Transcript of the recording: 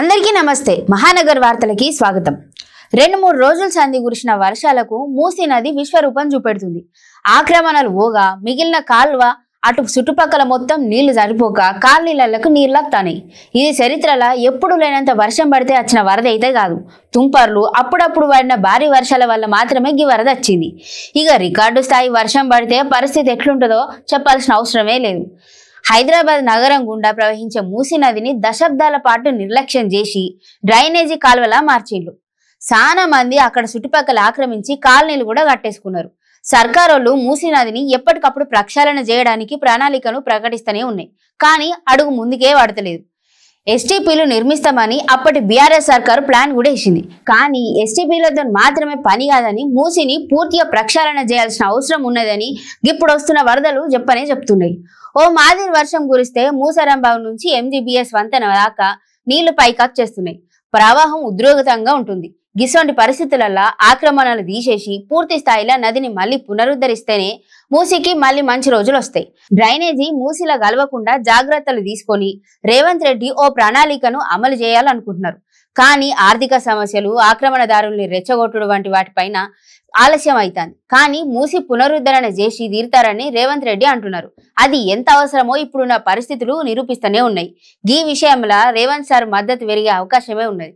అందరికీ నమస్తే. మహానగర్ వార్తలకి స్వాగతం. 2-3 రోజుల సంధి కురిసిన వర్షాలకు మూసీ నది విశ్వరూపం చూపెడుతుంది. ఆక్రమణలు ఓగా మిగిలిన కాల్వ అటు చుట్టుపక్కల మొత్తం నీళ్లు సరిపోక కాలనీలకు నీళ్లొస్తాయి. ఇది చరిత్రలో ఎప్పుడు లేనంత వర్షం పడితే వచ్చిన వరద అయితే కాదు. తుంపర్లు అప్పుడప్పుడు పడిన భారీ వర్షాల వల్ల మాత్రమే ఈ వరద వచ్చింది. ఇక రికార్డు స్థాయి వర్షం పడితే పరిస్థితి ఎట్లుంటుందో చెప్పాల్సిన అవసరమే లేదు. హైదరాబాద్ నగరం గుండా ప్రవహించే మూసీ నదిని దశాబ్దాల పాటు నిర్లక్ష్యం చేసి డ్రైనేజీ కాల్వలా మార్చిండ్రు. చాలా మంది అక్కడ చుట్టుపక్కల ఆక్రమించి కాలనీలు కూడా కట్టేసుకున్నారు. సర్కారోళ్ళు మూసీ నదిని ఎప్పటికప్పుడు ప్రక్షాళన చేయడానికి ప్రణాళికను ప్రకటిస్తూనే ఉన్నాయి. కానీ అడుగు ముందుకే పడతలేదు. ఎస్టీపీలు నిర్మిస్తామని అప్పటి బీఆర్ఎస్ సర్కారు ప్లాన్ కూడా ఇచ్చింది. కానీ ఎస్టీపీలతో మాత్రమే పని కాదని మూసీని పూర్తిగా ప్రక్షాళన చేయాల్సిన అవసరం ఉన్నదని ఇప్పుడు వస్తున్న వరదలు చెప్తున్నాయి. ఓ మాదిరి వర్షం కురిస్తే మూసరంబావు నుంచి ఎంజీబీఎస్ వంతెన దాకా నీళ్లు పైకచ్చేస్తున్నాయి. ప్రవాహం ఉద్రేకంగా ఉంటుంది. గిసొంటి పరిస్థితులలో ఆక్రమణలు తీసేసి పూర్తి స్థాయిలో నదిని మళ్ళీ పునరుద్ధరిస్తేనే మూసీకి మళ్ళీ మంచి రోజులు వస్తాయి. డ్రైనేజీ మూసీలా గలవకుండా జాగ్రత్తలు తీసుకొని రేవంత్ రెడ్డి ఓ ప్రణాళికను అమలు చేయాలనుకుంటున్నారు. కానీ ఆర్థిక సమస్యలు, ఆక్రమణదారుల్ని రెచ్చగొట్టుడు వంటి వాటిపైన ఆలస్యం అవుతుంది. కానీ మూసి పునరుద్ధరణ చేసి తీరుతారని రేవంత్ రెడ్డి అంటున్నారు. అది ఎంత అవసరమో ఇప్పుడున్న పరిస్థితులు నిరూపిస్తూనే ఉన్నాయి. ఈ విషయంలో రేవంత్ సార్ మద్దతు పెరిగే అవకాశమే ఉన్నది.